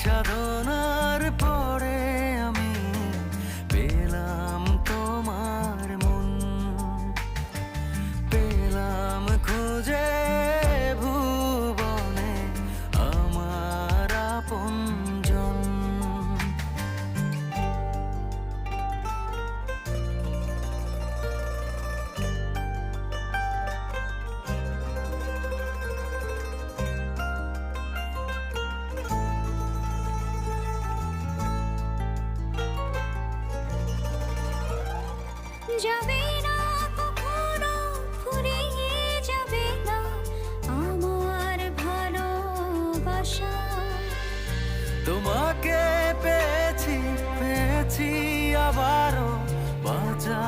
সাধনার পরে আমি পেলাম তোমার মন, পেলাম খুঁজে ভুবনে আমার আপনজন। যাবে না কখনো ফুরিয়ে যাবে না আমার ভালোবাসা। তোমাকে পেয়েছি পেয়েছি আবারও বাঁচা